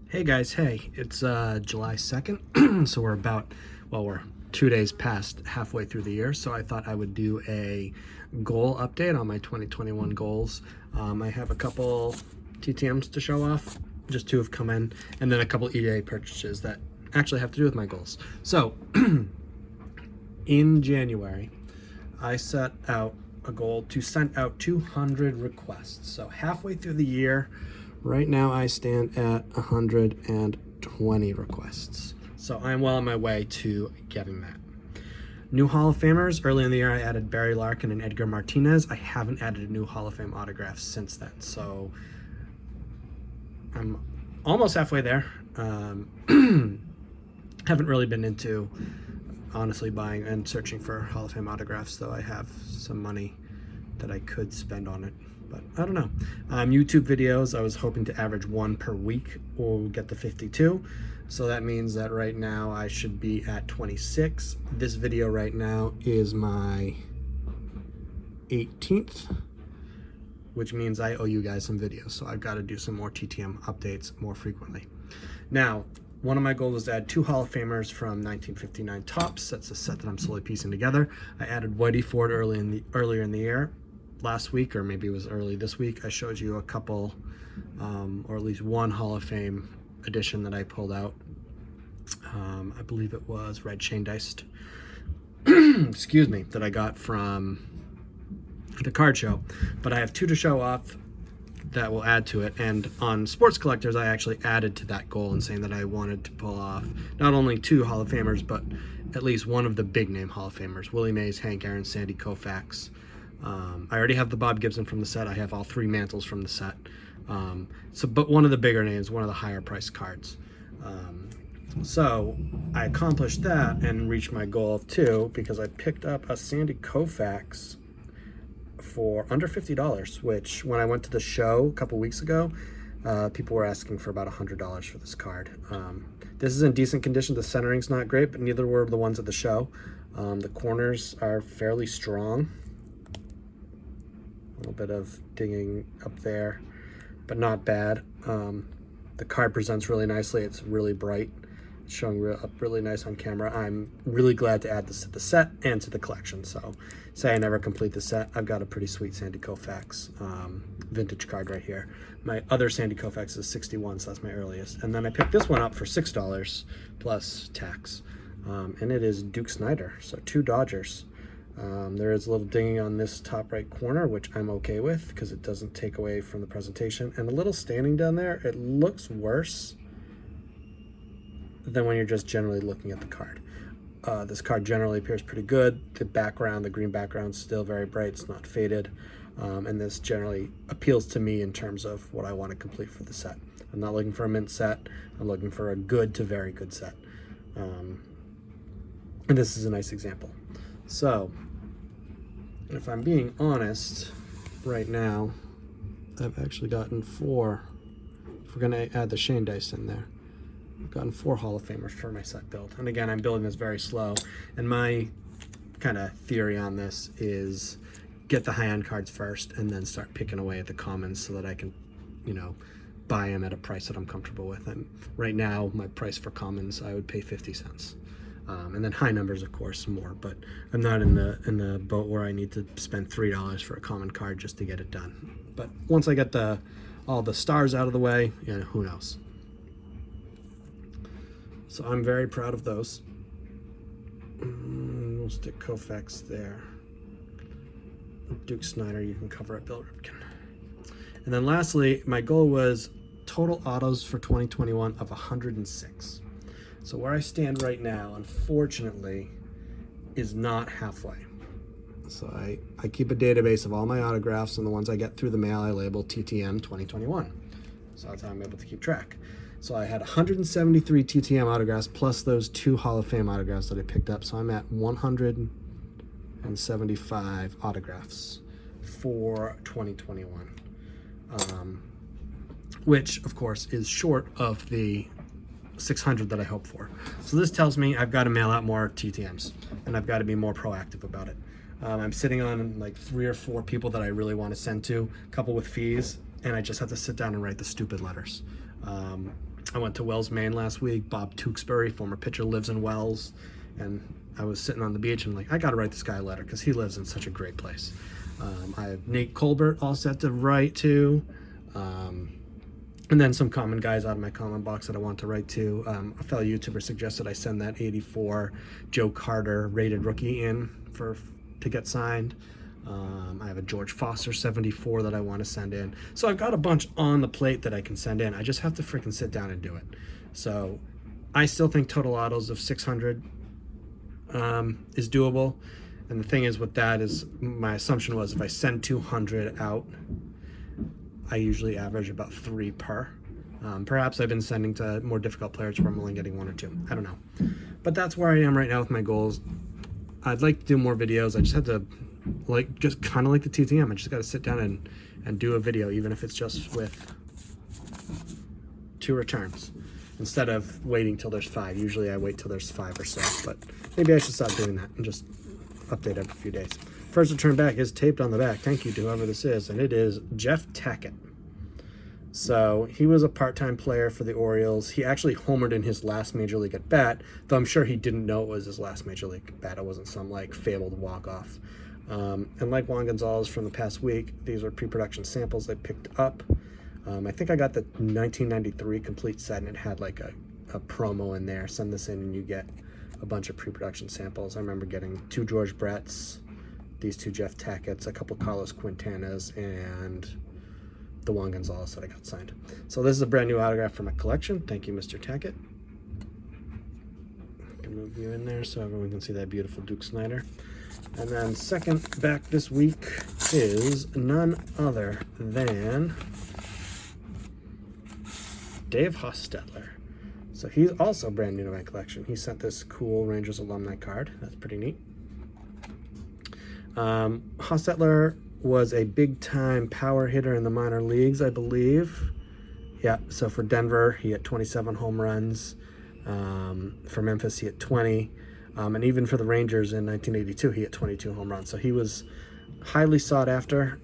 Hey guys, hey, it's July 2nd, so we're 2 days past halfway through the year, so I thought I would do a goal update on my 2021 goals. I have a couple TTMs to show off, just two have come in, and then a couple EA purchases that actually have to do with my goals. So, in January, I set out a goal to send out 200 requests. So halfway through the year, right now I stand at 120 requests. So I'm well on my way to getting that. New Hall of Famers, early in the year I added Barry Larkin and Edgar Martinez. I haven't added a new Hall of Fame autograph since then. So I'm almost halfway there. Haven't really been into honestly buying and searching for Hall of Fame autographs, though I have some money that I could spend on it, but I don't know. YouTube videos, I was hoping to average one per week. We'll get to 52, so that means that right now I should be at 26. This video right now is my 18th, which means I owe you guys some videos, so I've got to do some more TTM updates more frequently. Now, one of my goals was to add two Hall of Famers from 1959 Topps. That's a set that I'm slowly piecing together. I added Whitey Ford earlier in the year. Last week, or maybe it was early this week, I showed you a couple, or at least one Hall of Fame edition that I pulled out. I believe it was red chain diced, excuse me, that I got from the card show. But I have two to show off that will add to it, and on Sports Collectors I actually added to that goal in saying that I wanted to pull off not only two Hall of Famers but at least one of the big name Hall of Famers: Willie Mays, Hank Aaron, Sandy Koufax. I already have the Bob Gibson from the set. I have all three mantles from the set. But one of the bigger names, one of the higher priced cards. So I accomplished that and reached my goal of two because I picked up a Sandy Koufax for under $50, which when I went to the show a couple weeks ago, people were asking for about $100 for this card. This is in decent condition. The centering's not great, but neither were the ones at the show. The corners are fairly strong. A little bit of dinging up there, but not bad. The card presents really nicely. It's really bright. It's showing up really nice on camera. I'm really glad to add this to the set and to the collection. So say I never complete the set, I've got a pretty sweet Sandy Koufax vintage card right here. My other Sandy Koufax is 61, so that's my earliest. And then I picked this one up for $6 plus tax. And it is Duke Snider, so two Dodgers. There is a little dinging on this top right corner, which I'm okay with because it doesn't take away from the presentation. And a little standing down there, it looks worse than when you're just generally looking at the card. This card generally appears pretty good. The background, the green background, is still very bright. It's not faded. And this generally appeals to me in terms of what I want to complete for the set. I'm not looking for a mint set. I'm looking for a good to very good set. And this is a nice example. So, if I'm being honest, right now, I've actually gotten four. If we're going to add the Shane dice in there, I've gotten 4 Hall of Famers for my set build. And again, I'm building this very slow. And my kind of theory on this is get the high-end cards first and then start picking away at the commons so that I can, buy them at a price that I'm comfortable with. And right now, my price for commons, I would pay 50 cents. And then high numbers, of course, more. But I'm not in the boat where I need to spend $3 for a common card just to get it done. But once I get all the stars out of the way, who knows? So I'm very proud of those. We'll stick Koufax there. Duke Snider, you can cover up Bill Ripken. And then lastly, my goal was total autos for 2021 of 106. So where I stand right now, unfortunately, is not halfway. So I keep a database of all my autographs, and the ones I get through the mail I label TTM 2021. So that's how I'm able to keep track. So I had 173 TTM autographs plus those 2 Hall of Fame autographs that I picked up. So I'm at 175 autographs for 2021, which of course is short of the 600 that I hope for. So this tells me I've got to mail out more TTMs and I've got to be more proactive about it. I'm sitting on like 3 or 4 people that I really want to send to, a couple with fees, and I just have to sit down and write the stupid letters. I went to Wells, Maine last week. Bob Tewksbury, former pitcher, lives in Wells, and I was sitting on the beach and I'm like, I gotta write this guy a letter because he lives in such a great place. I have Nate Colbert all set to write to, and then some common guys out of my comment box that I want to write to. A fellow YouTuber suggested I send that 84 Joe Carter rated rookie in to get signed. I have a George Foster 74 that I want to send in. So I've got a bunch on the plate that I can send in. I just have to freaking sit down and do it. So I still think total autos of 600 is doable. And the thing is with that is my assumption was if I send 200 out, I usually average about 3 per. Perhaps I've been sending to more difficult players where I'm only getting 1 or 2. I don't know. But that's where I am right now with my goals. I'd like to do more videos. I just have to, just kind of like the TTM. I just got to sit down and do a video, even if it's just with 2 returns. Instead of waiting till there's 5. Usually I wait till there's 5 or so. But maybe I should stop doing that and just update every few days. First return back is taped on the back. Thank you to whoever this is. And it is Jeff Tackett. So he was a part-time player for the Orioles. He actually homered in his last major league at bat, though I'm sure he didn't know it was his last major league at bat. It wasn't some fabled walk-off. And like Juan Gonzalez from the past week, these were pre-production samples I picked up. I think I got the 1993 complete set and it had a promo in there. Send this in and you get a bunch of pre-production samples. I remember getting 2 George Bretts, these 2 Jeff Tacketts, a couple Carlos Quintanas, and the Juan Gonzalez that I got signed. So this is a brand new autograph for my collection. Thank you, Mr. Tackett. I can move you in there so everyone can see that beautiful Duke Snider. And then second back this week is none other than Dave Hostetler. So he's also brand new to my collection. He sent this cool Rangers alumni card. That's pretty neat. Hostetler was a big-time power hitter in the minor leagues, I believe. Yeah, so for Denver, he hit 27 home runs. For Memphis, he hit 20. And even for the Rangers in 1982, he hit 22 home runs. So he was highly sought after.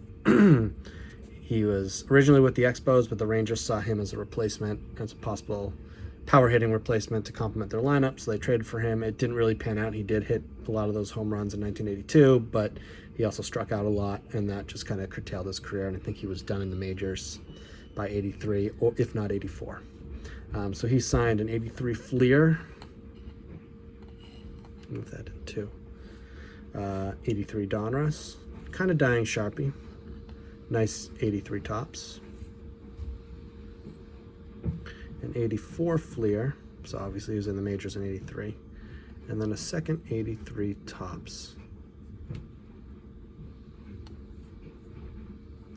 He was originally with the Expos, but the Rangers saw him as a replacement, as a possible power hitting replacement to complement their lineup, so they traded for him. It didn't really pan out. He did hit a lot of those home runs in 1982, but he also struck out a lot, and that just kind of curtailed his career, and I think he was done in the majors by 83, or if not 84. So he signed an 83 Fleer. Move that in too. 83 Donruss. Kind of dying Sharpie. Nice 83 Tops. An 84 Fleer, so obviously he was in the majors in 83, and then a second 83 Tops.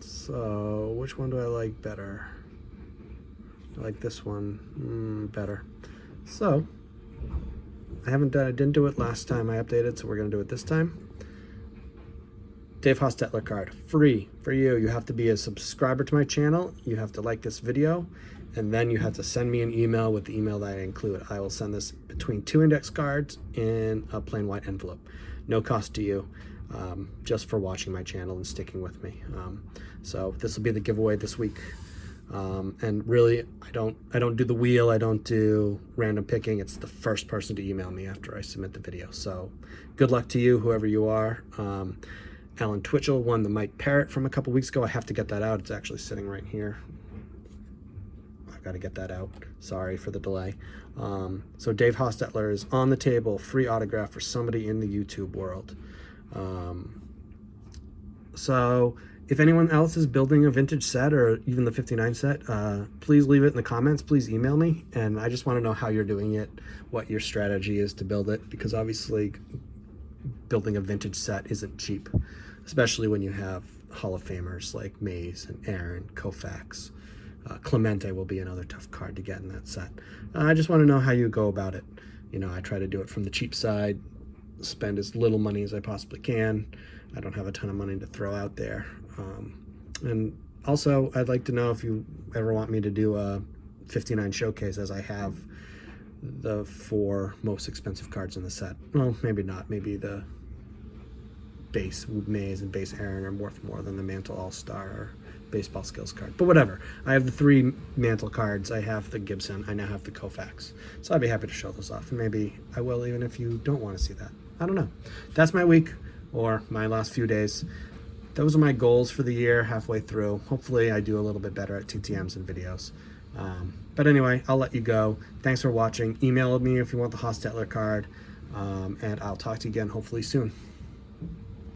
So which one do I like better? I like this one better. So I didn't do it last time I updated, so we're gonna do it this time. Dave Hostetler card, free for you. You have to be a subscriber to my channel. You have to like this video. And then you have to send me an email with the email that I include. I will send this between 2 index cards in a plain white envelope. No cost to you, just for watching my channel and sticking with me. So this will be the giveaway this week. And really, I don't do the wheel. I don't do random picking. It's the first person to email me after I submit the video. So good luck to you, whoever you are. Alan Twitchell won the Mike Parrott from a couple weeks ago. I have to get that out. It's actually sitting right here. Got to get that out. Sorry for the delay. So Dave Hostetler is on the table, free autograph for somebody in the YouTube world. So if anyone else is building a vintage set or even the 59 set, please leave it in the comments. Please email me, and I just want to know how you're doing it, what your strategy is to build it, because obviously building a vintage set isn't cheap, especially when you have Hall of Famers like Mays and Aaron, Koufax. Clemente will be another tough card to get in that set. I just want to know how you go about it. You know, I try to do it from the cheap side, spend as little money as I possibly can. I don't have a ton of money to throw out there. And also, I'd like to know if you ever want me to do a 59 showcase, as I have the 4 most expensive cards in the set. Well, maybe not. Maybe the base Mays and base Aaron are worth more than the Mantle All-Star or baseball skills card. But whatever. I have the 3 mantle cards. I have the Gibson. I now have the Koufax. So I'd be happy to show those off. And maybe I will, even if you don't want to see that. I don't know. That's my week, or my last few days. Those are my goals for the year, halfway through. Hopefully I do a little bit better at TTMs and videos. But anyway, I'll let you go. Thanks for watching. Email me if you want the Hostetler card. And I'll talk to you again hopefully soon.